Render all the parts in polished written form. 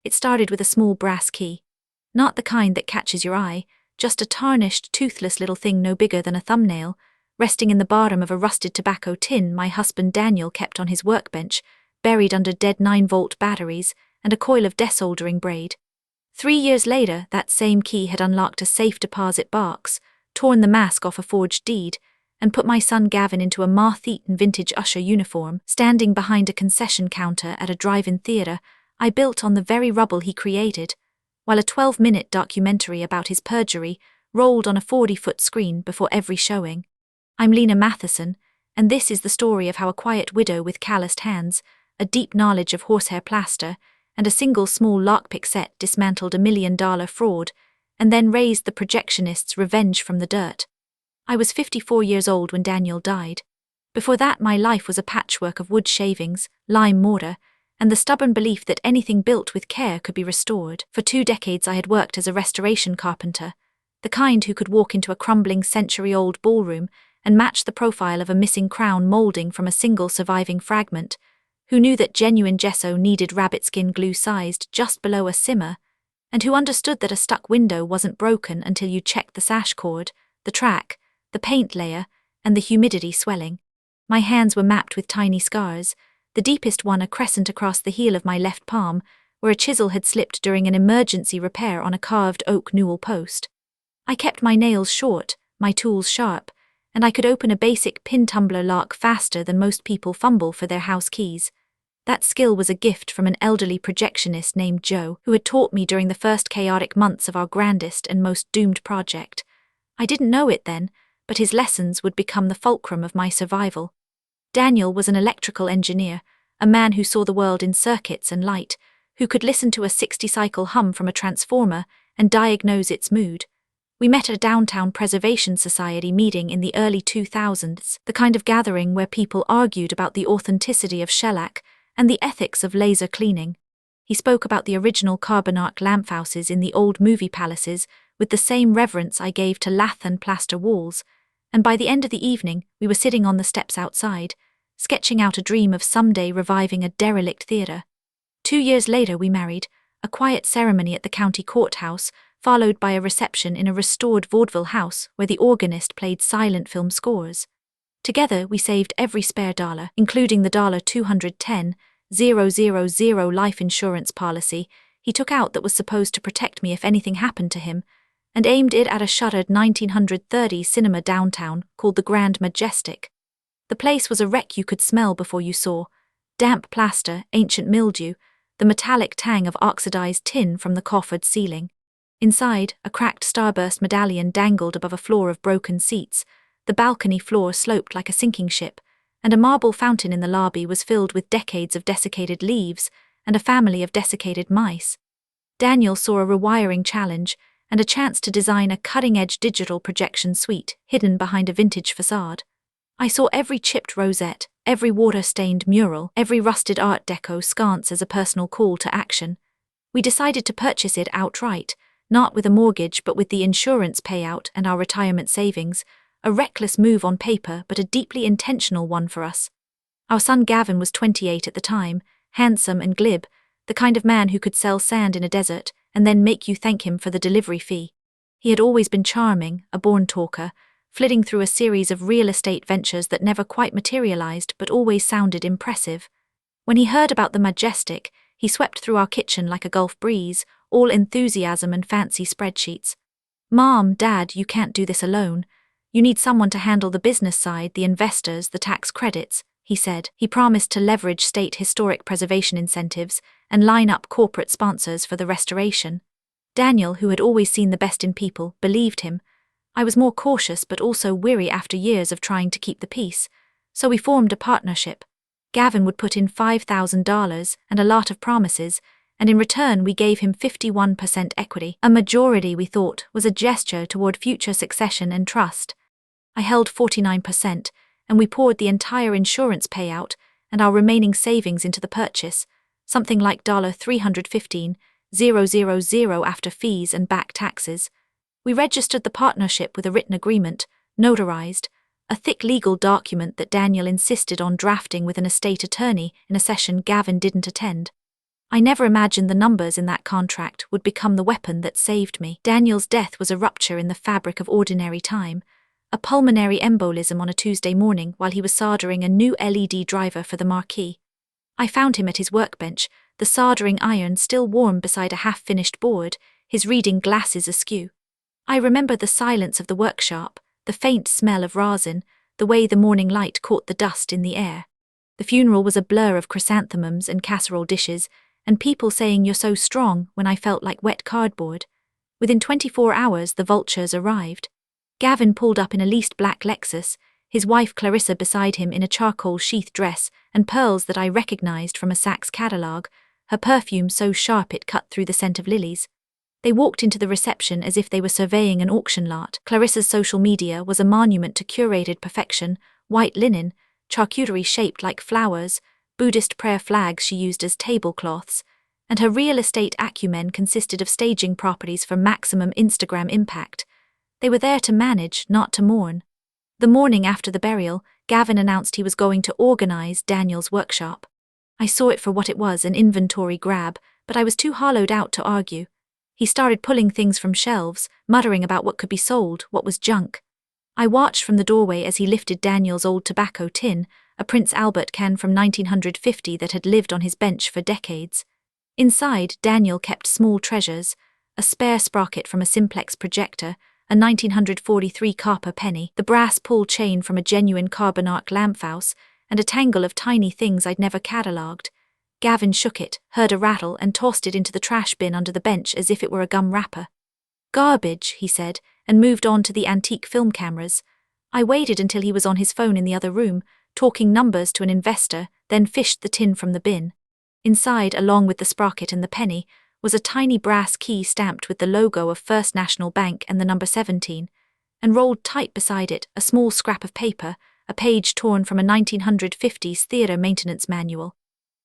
It started with a small brass key. Not the kind that catches your eye, just a tarnished, toothless little thing no bigger than a thumbnail, resting in the bottom of a rusted tobacco tin my husband Daniel kept on his workbench, buried under dead 9-volt batteries and a coil of desoldering braid. 3 years later, that same key had unlocked a safe deposit box, torn the mask off a forged deed, and put my son Gavin into a moth-eaten vintage usher uniform, standing behind a concession counter at a drive-in theatre I built on the very rubble he created, while a 12-minute documentary about his perjury rolled on a 40-foot screen before every showing. I'm Lena Matheson, and this is the story of how a quiet widow with calloused hands, a deep knowledge of horsehair plaster, and a single small lockpick set dismantled $1 million fraud, and then raised the projectionists' revenge from the dirt. I was 54 years old when Daniel died. Before that, my life was a patchwork of wood shavings, lime mortar, and the stubborn belief that anything built with care could be restored. For 2 decades I had worked as a restoration carpenter, the kind who could walk into a crumbling century-old ballroom and match the profile of a missing crown molding from a single surviving fragment, who knew that genuine gesso needed rabbit skin glue sized just below a simmer, and who understood that a stuck window wasn't broken until you checked the sash cord, the track, the paint layer, and the humidity swelling. My hands were mapped with tiny scars, the deepest one a crescent across the heel of my left palm, where a chisel had slipped during an emergency repair on a carved oak newel post. I kept my nails short, my tools sharp, and I could open a basic pin tumbler lock faster than most people fumble for their house keys. That skill was a gift from an elderly projectionist named Joe, who had taught me during the first chaotic months of our grandest and most doomed project. I didn't know it then, but his lessons would become the fulcrum of my survival. Daniel was an electrical engineer, a man who saw the world in circuits and light, who could listen to a 60-cycle hum from a transformer and diagnose its mood. We met at a downtown preservation society meeting in the early 2000s, the kind of gathering where people argued about the authenticity of shellac and the ethics of laser cleaning. He spoke about the original carbon arc lamphouses in the old movie palaces with the same reverence I gave to lath and plaster walls, and by the end of the evening we were sitting on the steps outside, sketching out a dream of someday reviving a derelict theatre. 2 years later we married, a quiet ceremony at the county courthouse, followed by a reception in a restored vaudeville house where the organist played silent film scores. Together we saved every spare dollar, including the $210,000 life insurance policy he took out that was supposed to protect me if anything happened to him, and aimed it at a shuttered 1930s cinema downtown called the Grand Majestic. The place was a wreck you could smell before you saw: damp plaster, ancient mildew, the metallic tang of oxidized tin from the coffered ceiling. Inside, a cracked starburst medallion dangled above a floor of broken seats, the balcony floor sloped like a sinking ship, and a marble fountain in the lobby was filled with decades of desiccated leaves and a family of desiccated mice. Daniel saw a rewiring challenge and a chance to design a cutting-edge digital projection suite hidden behind a vintage facade. I saw every chipped rosette, every water-stained mural, every rusted Art Deco sconce as a personal call to action. We decided to purchase it outright, not with a mortgage but with the insurance payout and our retirement savings, a reckless move on paper but a deeply intentional one for us. Our son Gavin was 28 at the time, handsome and glib, the kind of man who could sell sand in a desert and then make you thank him for the delivery fee. He had always been charming, a born talker, flitting through a series of real estate ventures that never quite materialized but always sounded impressive. When he heard about the Majestic, he swept through our kitchen like a Gulf breeze, all enthusiasm and fancy spreadsheets. "Mom, Dad, you can't do this alone. You need someone to handle the business side, the investors, the tax credits," he said. He promised to leverage state historic preservation incentives and line up corporate sponsors for the restoration. Daniel, who had always seen the best in people, believed him. I was more cautious but also weary after years of trying to keep the peace, so we formed a partnership. Gavin would put in $5,000 and a lot of promises, and in return we gave him 51% equity. A majority, we thought, was a gesture toward future succession and trust. I held 49%, and we poured the entire insurance payout and our remaining savings into the purchase, something like $315,000 after fees and back taxes. We registered the partnership with a written agreement, notarized, a thick legal document that Daniel insisted on drafting with an estate attorney in a session Gavin didn't attend. I never imagined the numbers in that contract would become the weapon that saved me. Daniel's death was a rupture in the fabric of ordinary time, a pulmonary embolism on a Tuesday morning while he was soldering a new LED driver for the marquee. I found him at his workbench, the soldering iron still warm beside a half-finished board, his reading glasses askew. I remember the silence of the workshop, the faint smell of rosin, the way the morning light caught the dust in the air. The funeral was a blur of chrysanthemums and casserole dishes, and people saying "you're so strong" when I felt like wet cardboard. Within 24 hours the vultures arrived. Gavin pulled up in a leased black Lexus, his wife Clarissa beside him in a charcoal sheath dress and pearls that I recognized from a Saks catalogue, her perfume so sharp it cut through the scent of lilies. They walked into the reception as if they were surveying an auction lot. Clarissa's social media was a monument to curated perfection, white linen, charcuterie shaped like flowers, Buddhist prayer flags she used as tablecloths, and her real estate acumen consisted of staging properties for maximum Instagram impact. They were there to manage, not to mourn. The morning after the burial, Gavin announced he was going to organize Daniel's workshop. I saw it for what it was, an inventory grab, but I was too hollowed out to argue. He started pulling things from shelves, muttering about what could be sold, what was junk. I watched from the doorway as he lifted Daniel's old tobacco tin, a Prince Albert can from 1950 that had lived on his bench for decades. Inside, Daniel kept small treasures, a spare sprocket from a simplex projector, a 1943 copper penny, the brass pull chain from a genuine carbon arc lamphouse, and a tangle of tiny things I'd never catalogued. Gavin shook it, heard a rattle, and tossed it into the trash bin under the bench as if it were a gum wrapper. "Garbage," he said, and moved on to the antique film cameras. I waited until he was on his phone in the other room, talking numbers to an investor, then fished the tin from the bin. Inside, along with the sprocket and the penny, was a tiny brass key stamped with the logo of First National Bank and the number 17, and rolled tight beside it a small scrap of paper, a page torn from a 1950s theatre maintenance manual.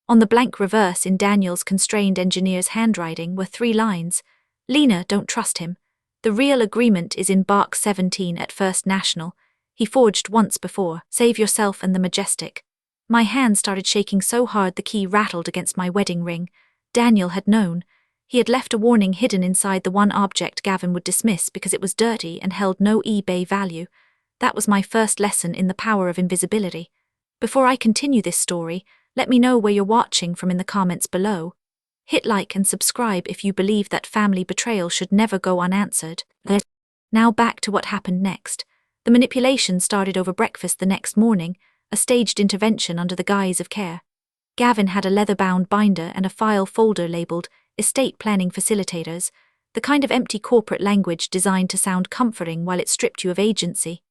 On the blank reverse in Daniel's constrained engineer's handwriting were 3 lines. "Lena, don't trust him. The real agreement is in Bark 17 at First National. He forged once before. Save yourself and the Majestic." My hand started shaking so hard the key rattled against my wedding ring. Daniel had known. He had left a warning hidden inside the one object Gavin would dismiss because it was dirty and held no eBay value. That was my first lesson in the power of invisibility. Before I continue this story, let me know where you're watching from in the comments below. Hit like and subscribe if you believe that family betrayal should never go unanswered. Now back to what happened next. The manipulation started over breakfast the next morning, a staged intervention under the guise of care. Gavin had a leather-bound binder and a file folder labeled Estate Planning Facilitators, the kind of empty corporate language designed to sound comforting while it stripped you of agency.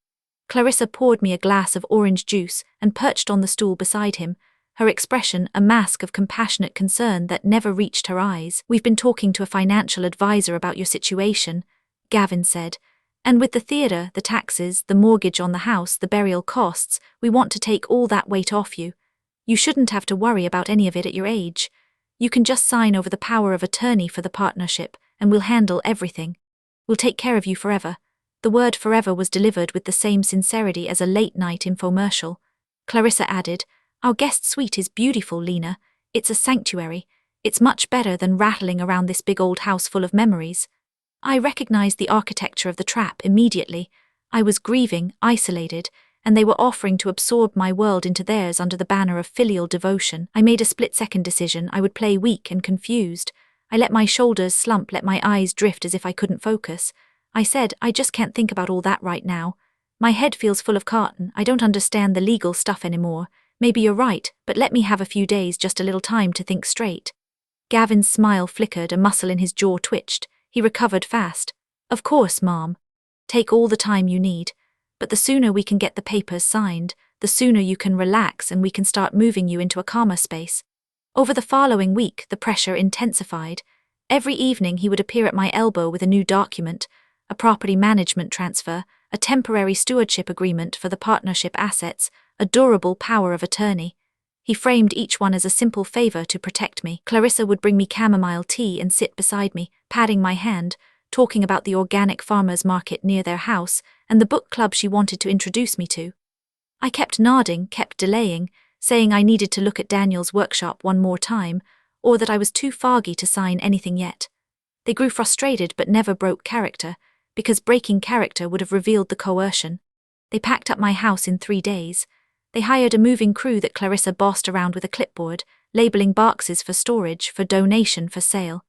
Clarissa poured me a glass of orange juice and perched on the stool beside him, her expression a mask of compassionate concern that never reached her eyes. "We've been talking to a financial advisor about your situation," Gavin said. "And with the theatre, the taxes, the mortgage on the house, the burial costs, we want to take all that weight off you. You shouldn't have to worry about any of it at your age. You can just sign over the power of attorney for the partnership, and we'll handle everything. We'll take care of you forever." The word forever was delivered with the same sincerity as a late-night infomercial. Clarissa added, "Our guest suite is beautiful, Lena. It's a sanctuary. It's much better than rattling around this big old house full of memories." I recognized the architecture of the trap immediately. I was grieving, isolated, and they were offering to absorb my world into theirs under the banner of filial devotion. I made a split-second decision. I would play weak and confused. I let my shoulders slump, let my eyes drift as if I couldn't focus. I said, "I just can't think about all that right now. My head feels full of cotton. I don't understand the legal stuff anymore. Maybe you're right, but let me have a few days, just a little time to think straight." Gavin's smile flickered, a muscle in his jaw twitched. He recovered fast. "Of course, Mom. Take all the time you need. But the sooner we can get the papers signed, the sooner you can relax and we can start moving you into a calmer space." Over the following week, the pressure intensified. Every evening he would appear at my elbow with a new document, a property management transfer, a temporary stewardship agreement for the partnership assets, a durable power of attorney. He framed each one as a simple favor to protect me. Clarissa would bring me chamomile tea and sit beside me, patting my hand, talking about the organic farmers market near their house and the book club she wanted to introduce me to. I kept nodding, kept delaying, saying I needed to look at Daniel's workshop one more time, or that I was too foggy to sign anything yet. They grew frustrated but never broke character, because breaking character would have revealed the coercion. They packed up my house in 3 days. They hired a moving crew that Clarissa bossed around with a clipboard, labeling boxes for storage, for donation, for sale.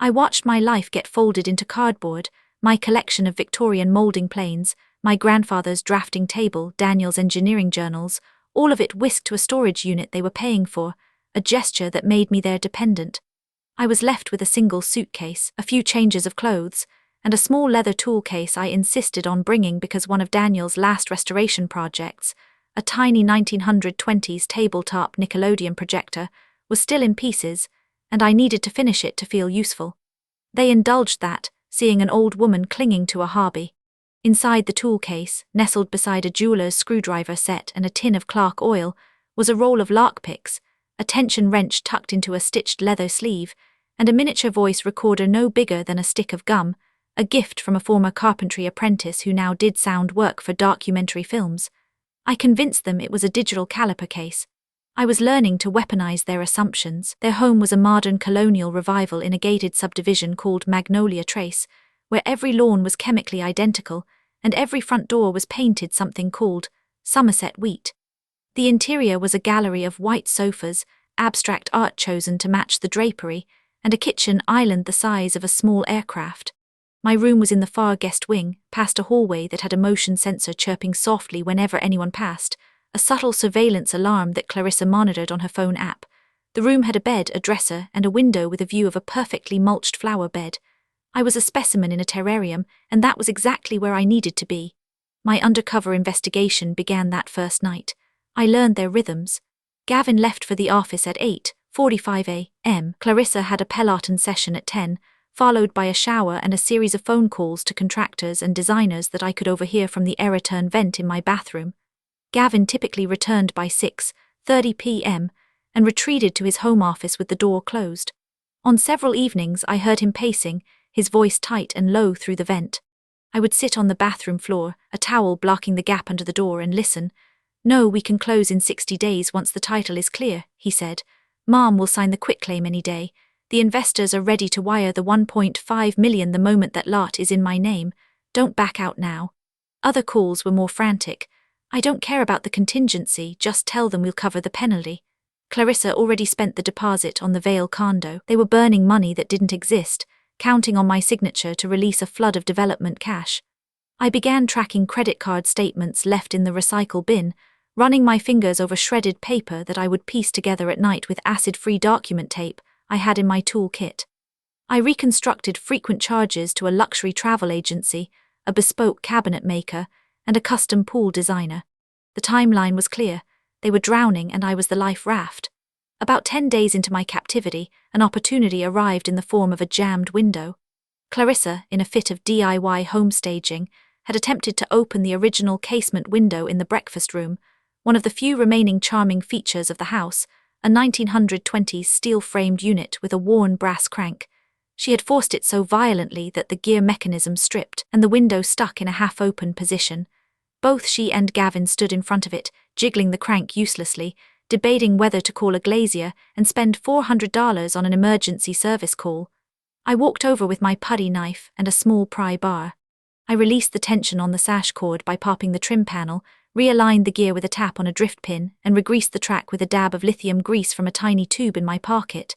I watched my life get folded into cardboard, my collection of Victorian moulding planes, my grandfather's drafting table, Daniel's engineering journals, all of it whisked to a storage unit they were paying for, a gesture that made me their dependent. I was left with a single suitcase, a few changes of clothes, and a small leather tool case I insisted on bringing because one of Daniel's last restoration projects, a tiny 1920s tabletop Nickelodeon projector, was still in pieces, and I needed to finish it to feel useful. They indulged that, seeing an old woman clinging to a hobby. Inside the tool case, nestled beside a jeweler's screwdriver set and a tin of Clark oil, was a roll of lockpicks, a tension wrench tucked into a stitched leather sleeve, and a miniature voice recorder no bigger than a stick of gum, a gift from a former carpentry apprentice who now did sound work for documentary films. I convinced them it was a digital caliper case. I was learning to weaponize their assumptions. Their home was a modern colonial revival in a gated subdivision called Magnolia Trace, where every lawn was chemically identical, and every front door was painted something called Somerset Wheat. The interior was a gallery of white sofas, abstract art chosen to match the drapery, and a kitchen island the size of a small aircraft. My room was in the far guest wing, past a hallway that had a motion sensor chirping softly whenever anyone passed, a subtle surveillance alarm that Clarissa monitored on her phone app. The room had a bed, a dresser, and a window with a view of a perfectly mulched flower bed. I was a specimen in a terrarium, and that was exactly where I needed to be. My undercover investigation began that first night. I learned their rhythms. Gavin left for the office at 8:45 a.m. Clarissa had a Peloton session at 10, followed by a shower and a series of phone calls to contractors and designers that I could overhear from the air return vent in my bathroom. Gavin typically returned by 6:30 p.m. and retreated to his home office with the door closed. On several evenings I heard him pacing, his voice tight and low through the vent. I would sit on the bathroom floor, a towel blocking the gap under the door, and listen. "No, we can close in 60 days once the title is clear," he said. "Mom will sign the quitclaim any day. The investors are ready to wire the $1.5 million the moment that lot is in my name. Don't back out now." Other calls were more frantic. "I don't care about the contingency, just tell them we'll cover the penalty." Clarissa already spent the deposit on the Vale condo. They were burning money that didn't exist, counting on my signature to release a flood of development cash. I began tracking credit card statements left in the recycle bin, running my fingers over shredded paper that I would piece together at night with acid-free document tape I had in my tool kit. I reconstructed frequent charges to a luxury travel agency, a bespoke cabinet maker, and a custom pool designer. The timeline was clear. They were drowning and I was the life raft. About 10 days into my captivity, an opportunity arrived in the form of a jammed window. Clarissa, in a fit of DIY home staging, had attempted to open the original casement window in the breakfast room, one of the few remaining charming features of the house, a 1920s steel-framed unit with a worn brass crank. She had forced it so violently that the gear mechanism stripped and the window stuck in a half-open position. Both she and Gavin stood in front of it, jiggling the crank uselessly, debating whether to call a glazier and spend $400 on an emergency service call. I walked over with my putty knife and a small pry bar. I released the tension on the sash cord by popping the trim panel, realigned the gear with a tap on a drift pin, and regreased the track with a dab of lithium grease from a tiny tube in my pocket.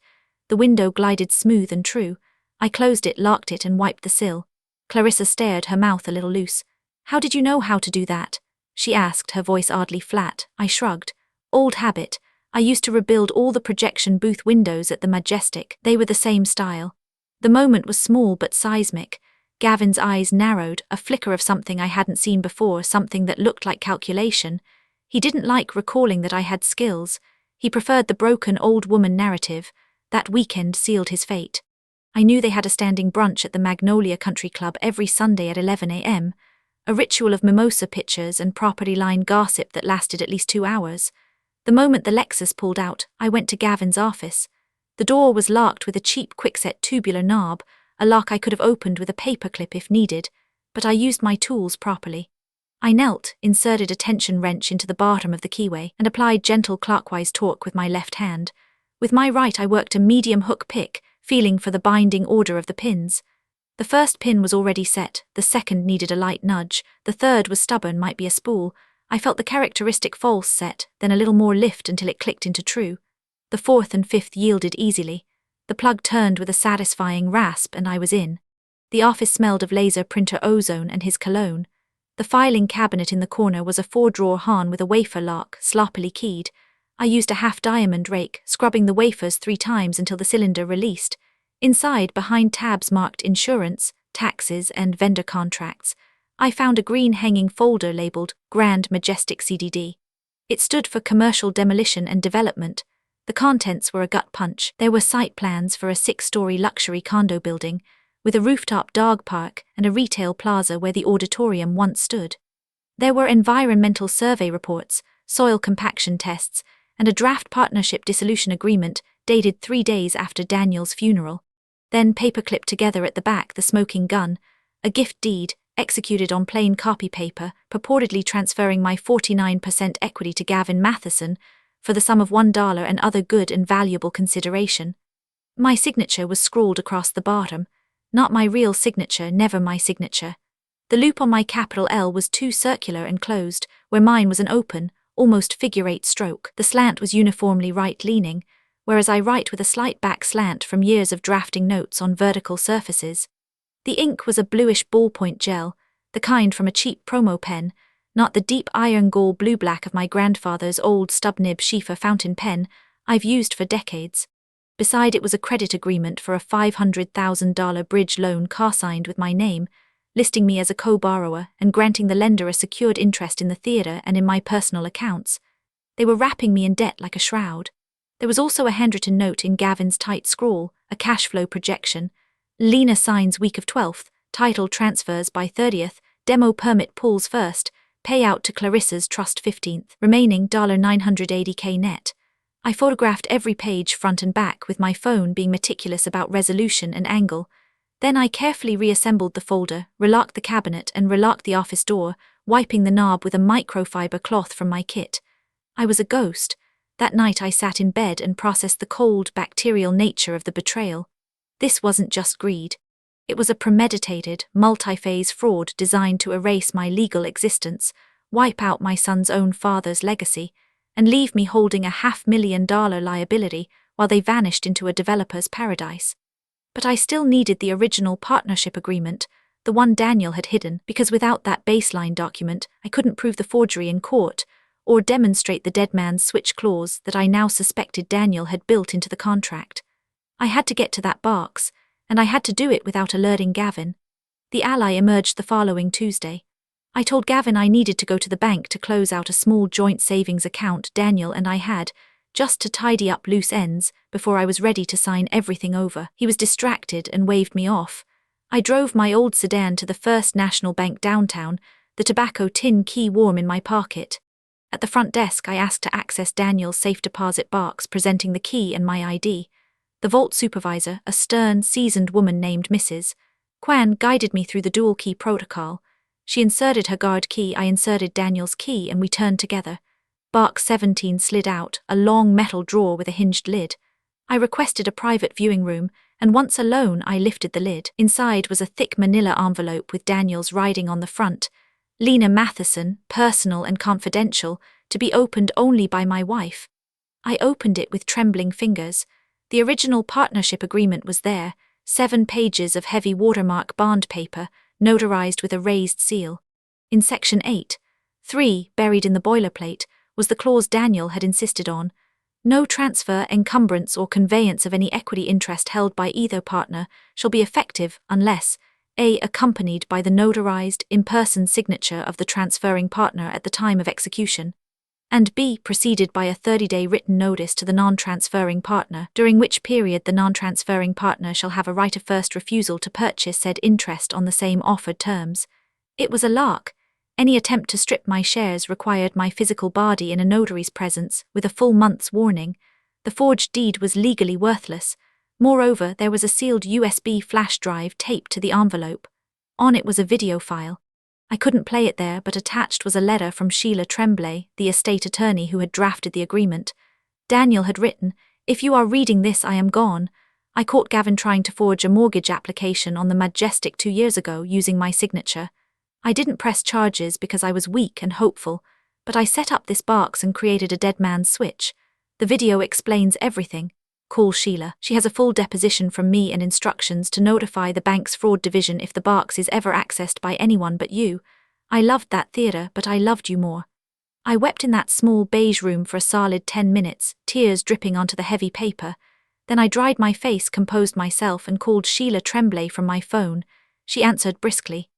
The window glided smooth and true. I closed it, locked it, and wiped the sill. Clarissa stared, her mouth a little loose. "How did you know how to do that?" she asked, her voice oddly flat. I shrugged. "Old habit. I used to rebuild all the projection booth windows at the Majestic. They were the same style." The moment was small but seismic. Gavin's eyes narrowed, a flicker of something I hadn't seen before, something that looked like calculation. He didn't like recalling that I had skills. He preferred the broken old woman narrative. That weekend sealed his fate. I knew they had a standing brunch at the Magnolia Country Club every Sunday at 11 a.m., a ritual of mimosa pitchers and property line gossip that lasted at least 2 hours. The moment the Lexus pulled out, I went to Gavin's office. The door was locked with a cheap quickset tubular knob, a lock I could have opened with a paperclip if needed, but I used my tools properly. I knelt, inserted a tension wrench into the bottom of the keyway, and applied gentle clockwise torque with my left hand. With my right I worked a medium hook pick, feeling for the binding order of the pins. The first pin was already set, the second needed a light nudge, the third was stubborn, might be a spool. I felt the characteristic false set, then a little more lift until it clicked into true. The fourth and fifth yielded easily. The plug turned with a satisfying rasp and I was in. The office smelled of laser printer ozone and his cologne. The filing cabinet in the corner was a 4-drawer Hahn with a wafer lock, sloppily keyed. I used a half-diamond rake, scrubbing the wafers 3 times until the cylinder released. Inside, behind tabs marked insurance, taxes, and vendor contracts, I found a green hanging folder labeled Grand Majestic CDD. It stood for Commercial Demolition and Development. The contents were a gut punch. There were site plans for a 6-story luxury condo building, with a rooftop dog park and a retail plaza where the auditorium once stood. There were environmental survey reports, soil compaction tests, and a draft partnership dissolution agreement dated 3 days after Daniel's funeral. Then, paperclipped together at the back, the smoking gun, a gift deed, executed on plain copy paper, purportedly transferring my 49% equity to Gavin Matheson for the sum of $1 and other good and valuable consideration. My signature was scrawled across the bottom. Not my real signature, never my signature. The loop on my capital L was too circular and closed, where mine was an open, almost figure-8 stroke. The slant was uniformly right-leaning, whereas I write with a slight back slant from years of drafting notes on vertical surfaces. The ink was a bluish ballpoint gel, the kind from a cheap promo pen, not the deep iron gall blue-black of my grandfather's old stub-nib Schiefer fountain pen I've used for decades. Beside it was a credit agreement for a $500,000 bridge loan car-signed with my name, listing me as a co-borrower and granting the lender a secured interest in the theatre and in my personal accounts. They were wrapping me in debt like a shroud. There was also a handwritten note in Gavin's tight scrawl, a cash flow projection. Lena signs week of 12th, title transfers by 30th, demo permit pulls 1st, payout to Clarissa's trust 15th, remaining $980K net. I photographed every page front and back with my phone, being meticulous about resolution and angle. Then I carefully reassembled the folder, relocked the cabinet and relocked the office door, wiping the knob with a microfiber cloth from my kit. I was a ghost. That night I sat in bed and processed the cold, bacterial nature of the betrayal. This wasn't just greed. It was a premeditated, multi-phase fraud designed to erase my legal existence, wipe out my son's own father's legacy, and leave me holding a $500,000 liability while they vanished into a developer's paradise. But I still needed the original partnership agreement, the one Daniel had hidden, because without that baseline document, I couldn't prove the forgery in court, or demonstrate the dead man's switch clause that I now suspected Daniel had built into the contract. I had to get to that box, and I had to do it without alerting Gavin. The ally emerged the following Tuesday. I told Gavin I needed to go to the bank to close out a small joint savings account Daniel and I had, just to tidy up loose ends before I was ready to sign everything over. He was distracted and waved me off. I drove my old sedan to the First National Bank downtown, the tobacco tin key warm in my pocket. At the front desk I asked to access Daniel's safe deposit box, presenting the key and my ID. The vault supervisor, a stern, seasoned woman named Mrs. Kwan, guided me through the dual key protocol. She inserted her guard key, I inserted Daniel's key, and we turned together. Box 17 slid out, a long metal drawer with a hinged lid. I requested a private viewing room, and once alone I lifted the lid. Inside was a thick manila envelope with Daniel's writing on the front, Lena Matheson, personal and confidential, to be opened only by my wife. I opened it with trembling fingers. The original partnership agreement was there, 7 pages of heavy watermark bond paper, notarized with a raised seal. In Section 8.3, buried in the boilerplate, was the clause Daniel had insisted on. No transfer, encumbrance, or conveyance of any equity interest held by either partner shall be effective unless A. accompanied by the notarized, in-person signature of the transferring partner at the time of execution, and B. preceded by a 30-day written notice to the non-transferring partner, during which period the non-transferring partner shall have a right of first refusal to purchase said interest on the same offered terms. It was a lark. Any attempt to strip my shares required my physical body in a notary's presence, with a full month's warning. The forged deed was legally worthless. Moreover, there was a sealed USB flash drive taped to the envelope. On it was a video file. I couldn't play it there, but attached was a letter from Sheila Tremblay, the estate attorney who had drafted the agreement. Daniel had written, If you are reading this, I am gone. I caught Gavin trying to forge a mortgage application on the Majestic 2 years ago using my signature. I didn't press charges because I was weak and hopeful, but I set up this box and created a dead man's switch. The video explains everything. Call Sheila. She has a full deposition from me and instructions to notify the bank's fraud division if the box is ever accessed by anyone but you. I loved that theatre, but I loved you more. I wept in that small beige room for a solid 10 minutes, tears dripping onto the heavy paper. Then I dried my face, composed myself, and called Sheila Tremblay from my phone. She answered briskly.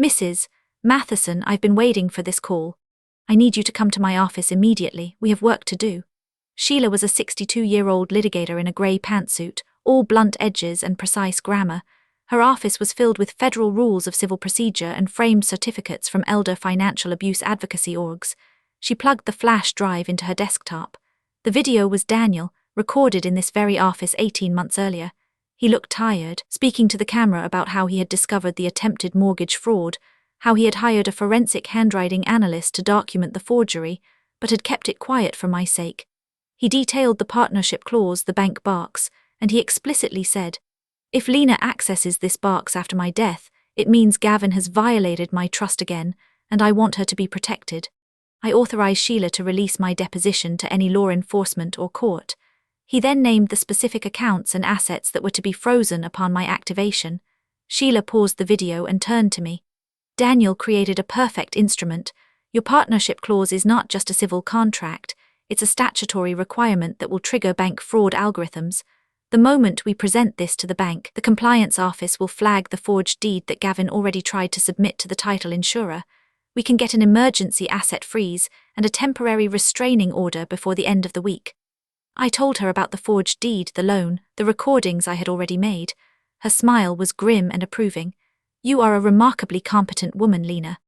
Mrs. Matheson, I've been waiting for this call. I need you to come to my office immediately. We have work to do. Sheila was a 62-year-old litigator in a grey pantsuit, all blunt edges and precise grammar. Her office was filled with federal rules of civil procedure and framed certificates from elder financial abuse advocacy orgs. She plugged the flash drive into her desktop. The video was Daniel, recorded in this very office 18 months earlier. He looked tired, speaking to the camera about how he had discovered the attempted mortgage fraud, how he had hired a forensic handwriting analyst to document the forgery, but had kept it quiet for my sake. He detailed the partnership clause, the bank box, and he explicitly said, if Lena accesses this box after my death, it means Gavin has violated my trust again, and I want her to be protected. I authorized Sheila to release my deposition to any law enforcement or court. He then named the specific accounts and assets that were to be frozen upon my activation. Sheila paused the video and turned to me. Daniel created a perfect instrument. Your partnership clause is not just a civil contract. It's a statutory requirement that will trigger bank fraud algorithms. The moment we present this to the bank, the compliance office will flag the forged deed that Gavin already tried to submit to the title insurer. We can get an emergency asset freeze and a temporary restraining order before the end of the week. I told her about the forged deed, the loan, the recordings I had already made. Her smile was grim and approving. You are a remarkably competent woman, Lena.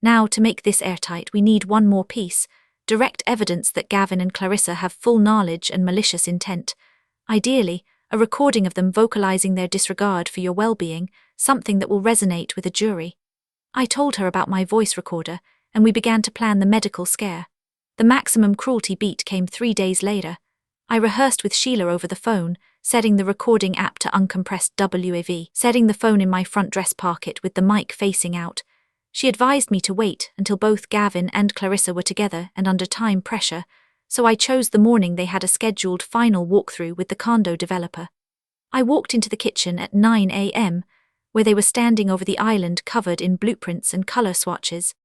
Now, to make this airtight, we need one more piece. Direct evidence that Gavin and Clarissa have full knowledge and malicious intent. Ideally, a recording of them vocalizing their disregard for your well-being, something that will resonate with a jury. I told her about my voice recorder, and we began to plan the medical scare. The maximum cruelty beat came 3 days later. I rehearsed with Sheila over the phone, setting the recording app to uncompressed WAV, setting the phone in my front dress pocket with the mic facing out. She advised me to wait until both Gavin and Clarissa were together and under time pressure, so I chose the morning they had a scheduled final walkthrough with the condo developer. I walked into the kitchen at 9 a.m., where they were standing over the island covered in blueprints and color swatches.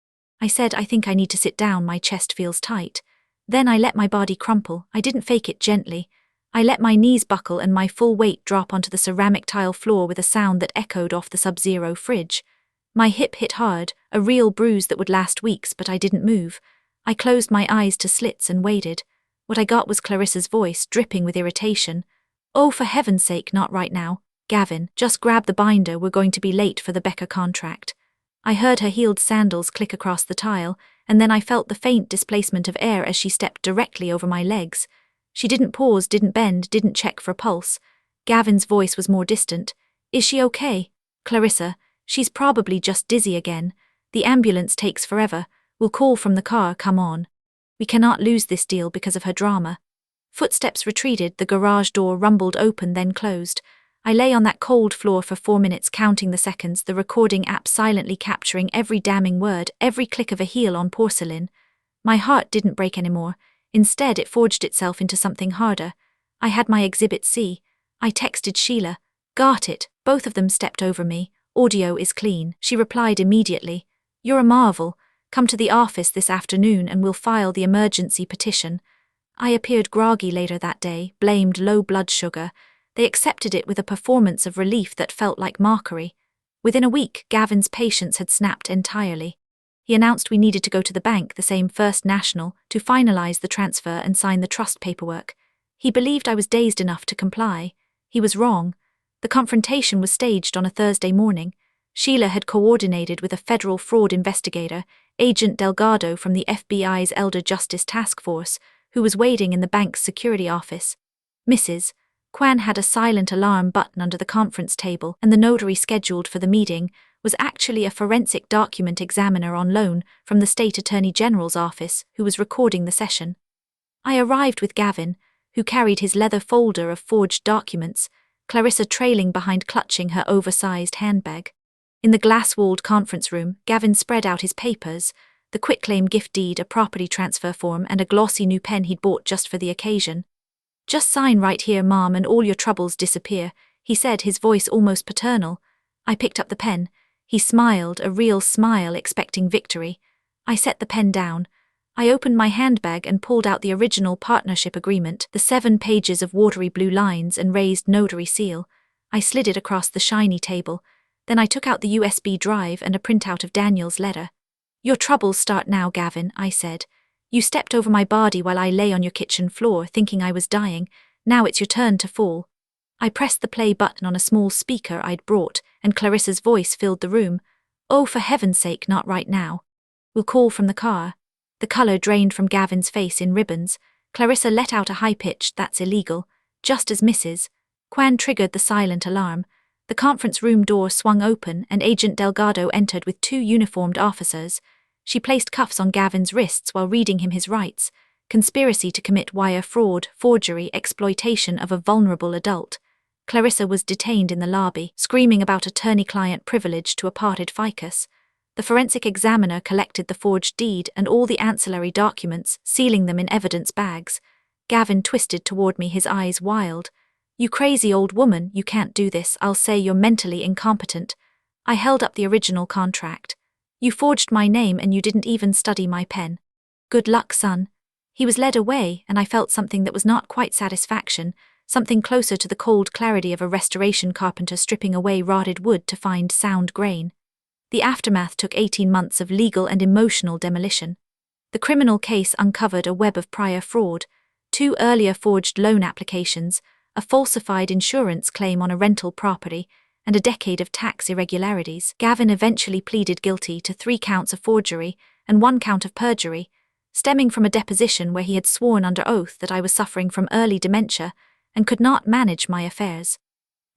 I said, I think I need to sit down, my chest feels tight. Then I let my body crumple. I didn't fake it gently. I let my knees buckle and my full weight drop onto the ceramic tile floor with a sound that echoed off the Sub-Zero fridge. My hip hit hard, a real bruise that would last weeks, but I didn't move. I closed my eyes to slits and waited. What I got was Clarissa's voice, dripping with irritation. Oh, for heaven's sake, not right now. Gavin, just grab the binder, we're going to be late for the Becker contract. I heard her heeled sandals click across the tile, and then I felt the faint displacement of air as she stepped directly over my legs. She didn't pause, didn't bend, didn't check for pulse. Gavin's voice was more distant. Is she okay? Clarissa, she's probably just dizzy again. The ambulance takes forever. We'll call from the car, come on. We cannot lose this deal because of her drama. Footsteps retreated, the garage door rumbled open then closed. I lay on that cold floor for 4 minutes counting the seconds, the recording app silently capturing every damning word, every click of a heel on porcelain. My heart didn't break anymore. Instead, it forged itself into something harder. I had my Exhibit C. I texted Sheila. Got it. Both of them stepped over me. Audio is clean. She replied immediately. You're a marvel. Come to the office this afternoon and we'll file the emergency petition. I appeared groggy later that day, blamed low blood sugar. They accepted it with a performance of relief that felt like mockery. Within a week, Gavin's patience had snapped entirely. He announced we needed to go to the bank, the same First National, to finalize the transfer and sign the trust paperwork. He believed I was dazed enough to comply. He was wrong. The confrontation was staged on a Thursday morning. Sheila had coordinated with a federal fraud investigator, Agent Delgado from the FBI's Elder Justice Task Force, who was waiting in the bank's security office. Mrs. Kwan had a silent alarm button under the conference table, and the notary scheduled for the meeting was actually a forensic document examiner on loan from the State Attorney General's office who was recording the session. I arrived with Gavin, who carried his leather folder of forged documents, Clarissa trailing behind clutching her oversized handbag. In the glass-walled conference room, Gavin spread out his papers, the quitclaim gift deed, a property transfer form, and a glossy new pen he'd bought just for the occasion. "Just sign right here, Mom, and all your troubles disappear," he said, his voice almost paternal. I picked up the pen. He smiled, a real smile, expecting victory. I set the pen down. I opened my handbag and pulled out the original partnership agreement, the 7 pages of watery blue lines and raised notary seal. I slid it across the shiny table. Then I took out the USB drive and a printout of Daniel's letter. "Your troubles start now, Gavin," I said. "You stepped over my body while I lay on your kitchen floor, thinking I was dying. Now it's your turn to fall." I pressed the play button on a small speaker I'd brought, and Clarissa's voice filled the room. "Oh, for heaven's sake, not right now. We'll call from the car." The colour drained from Gavin's face in ribbons. Clarissa let out a high-pitched, "That's illegal," just as Mrs. Kwan triggered the silent alarm. The conference room door swung open and Agent Delgado entered with 2 uniformed officers. She placed cuffs on Gavin's wrists while reading him his rights: conspiracy to commit wire fraud, forgery, exploitation of a vulnerable adult. Clarissa was detained in the lobby, screaming about attorney-client privilege to a parted ficus. The forensic examiner collected the forged deed and all the ancillary documents, sealing them in evidence bags. Gavin twisted toward me, his eyes wild. "You crazy old woman, you can't do this. I'll say you're mentally incompetent." I held up the original contract. "You forged my name and you didn't even study my pen. Good luck, son." He was led away, and I felt something that was not quite satisfaction, something closer to the cold clarity of a restoration carpenter stripping away rotted wood to find sound grain. The aftermath took 18 months of legal and emotional demolition. The criminal case uncovered a web of prior fraud: 2 earlier forged loan applications, a falsified insurance claim on a rental property, and a decade of tax irregularities. Gavin eventually pleaded guilty to 3 counts of forgery and 1 count of perjury, stemming from a deposition where he had sworn under oath that I was suffering from early dementia and could not manage my affairs.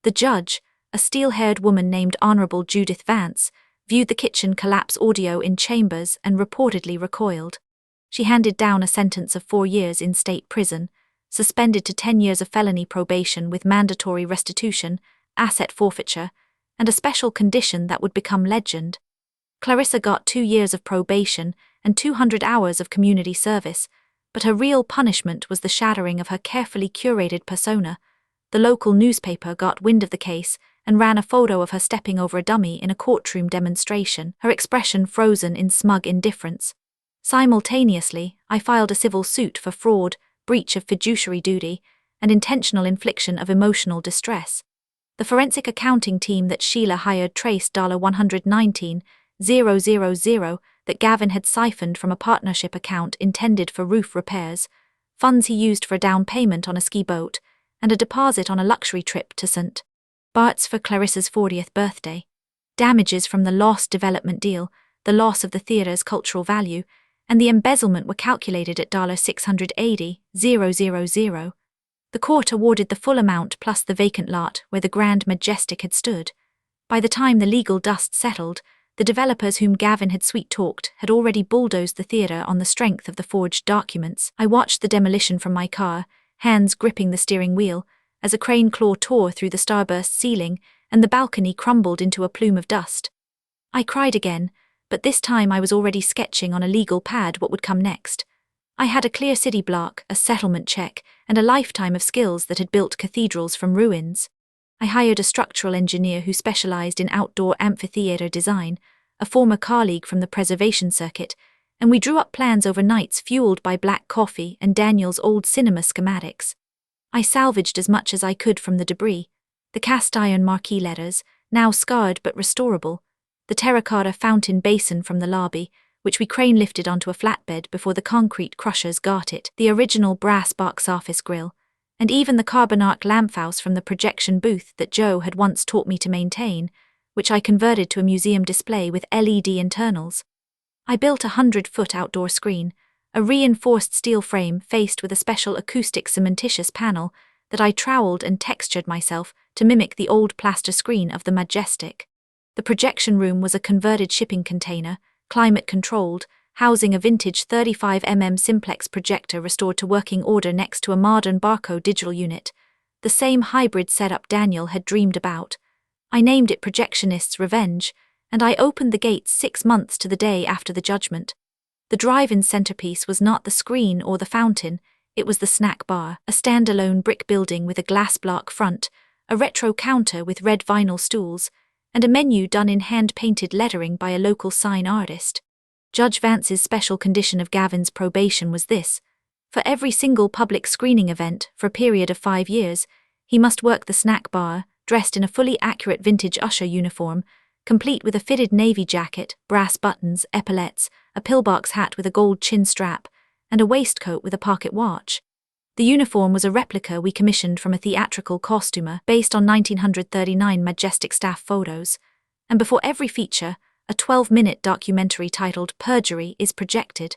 The judge, a steel-haired woman named Honorable Judith Vance, viewed the kitchen collapse audio in chambers and reportedly recoiled. She handed down a sentence of 4 years in state prison, suspended to 10 years of felony probation with mandatory restitution, asset forfeiture, and a special condition that would become legend. Clarissa got 2 years of probation and 200 hours of community service, but her real punishment was the shattering of her carefully curated persona. The local newspaper got wind of the case and ran a photo of her stepping over a dummy in a courtroom demonstration, her expression frozen in smug indifference. Simultaneously, I filed a civil suit for fraud, breach of fiduciary duty, and intentional infliction of emotional distress. The forensic accounting team that Sheila hired traced $119,000 that Gavin had siphoned from a partnership account intended for roof repairs, funds he used for a down payment on a ski boat, and a deposit on a luxury trip to St. Bart's for Clarissa's 40th birthday. Damages from the lost development deal, the loss of the theatre's cultural value, and the embezzlement were calculated at $680,000. The court awarded the full amount plus the vacant lot where the Grand Majestic had stood. By the time the legal dust settled, the developers whom Gavin had sweet-talked had already bulldozed the theatre on the strength of the forged documents. I watched the demolition from my car, hands gripping the steering wheel, as a crane claw tore through the starburst ceiling and the balcony crumbled into a plume of dust. I cried again, but this time I was already sketching on a legal pad what would come next. I had a clear city block, a settlement check, and a lifetime of skills that had built cathedrals from ruins. I hired a structural engineer who specialized in outdoor amphitheater design, a former colleague from the preservation circuit, and we drew up plans over nights fueled by black coffee and Daniel's old cinema schematics. I salvaged as much as I could from the debris: the cast-iron marquee letters, now scarred but restorable, the terracotta fountain basin from the lobby, which we crane-lifted onto a flatbed before the concrete crushers got it, the original brass box office grill, and even the carbon arc lamphouse from the projection booth that Joe had once taught me to maintain, which I converted to a museum display with LED internals. I built a 100-foot outdoor screen, a reinforced steel frame faced with a special acoustic cementitious panel that I troweled and textured myself to mimic the old plaster screen of the Majestic. The projection room was a converted shipping container, climate-controlled, housing a vintage 35mm simplex projector restored to working order next to a modern barcode digital unit, the same hybrid setup Daniel had dreamed about. I named it Projectionist's Revenge, and I opened the gates 6 months to the day after the judgment. The drive-in centerpiece was not the screen or the fountain, it was the snack bar, a standalone brick building with a glass block front, a retro counter with red vinyl stools, and a menu done in hand-painted lettering by a local sign artist. Judge Vance's special condition of Gavin's probation was this: for every single public screening event, for a period of 5 years, he must work the snack bar, dressed in a fully accurate vintage usher uniform, complete with a fitted navy jacket, brass buttons, epaulettes, a pillbox hat with a gold chin strap, and a waistcoat with a pocket watch. The uniform was a replica we commissioned from a theatrical costumer based on 1939 Majestic staff photos, and before every feature, a 12-minute documentary titled Perjury is projected.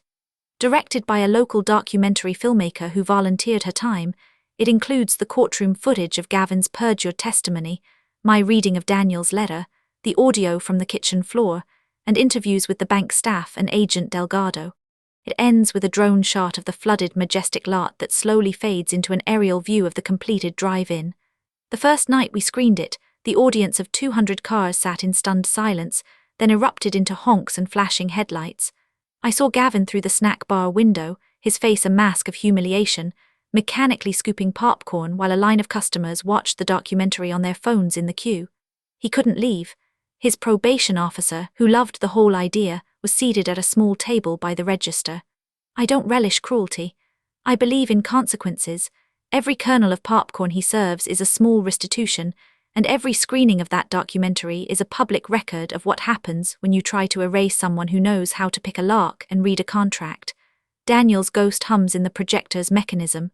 Directed by a local documentary filmmaker who volunteered her time, it includes the courtroom footage of Gavin's perjured testimony, my reading of Daniel's letter, the audio from the kitchen floor, and interviews with the bank staff and Agent Delgado. It ends with a drone shot of the flooded Majestic lot that slowly fades into an aerial view of the completed drive-in. The first night we screened it, the audience of 200 cars sat in stunned silence, then erupted into honks and flashing headlights. I saw Gavin through the snack bar window, his face a mask of humiliation, mechanically scooping popcorn while a line of customers watched the documentary on their phones in the queue. He couldn't leave. His probation officer, who loved the whole idea, was seated at a small table by the register. I don't relish cruelty. I believe in consequences. Every kernel of popcorn he serves is a small restitution, and every screening of that documentary is a public record of what happens when you try to erase someone who knows how to pick a lock and read a contract. Daniel's ghost hums in the projector's mechanism.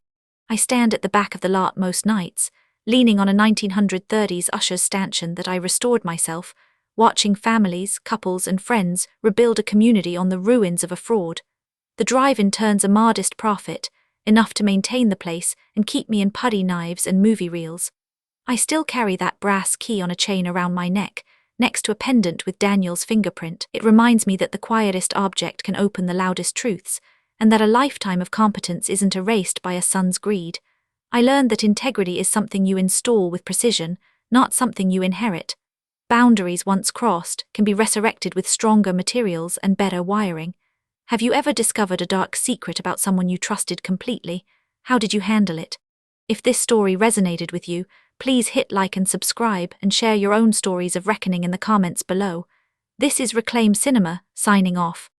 I stand at the back of the lot most nights, leaning on a 1930s usher's stanchion that I restored myself, watching families, couples, and friends rebuild a community on the ruins of a fraud. The drive-in turns a modest profit, enough to maintain the place and keep me in putty knives and movie reels. I still carry that brass key on a chain around my neck, next to a pendant with Daniel's fingerprint. It reminds me that the quietest object can open the loudest truths, and that a lifetime of competence isn't erased by a son's greed. I learned that integrity is something you install with precision, not something you inherit. Boundaries once crossed can be resurrected with stronger materials and better wiring. Have you ever discovered a dark secret about someone you trusted completely? How did you handle it? If this story resonated with you, please hit like and subscribe and share your own stories of reckoning in the comments below. This is Reclaim Cinema, signing off.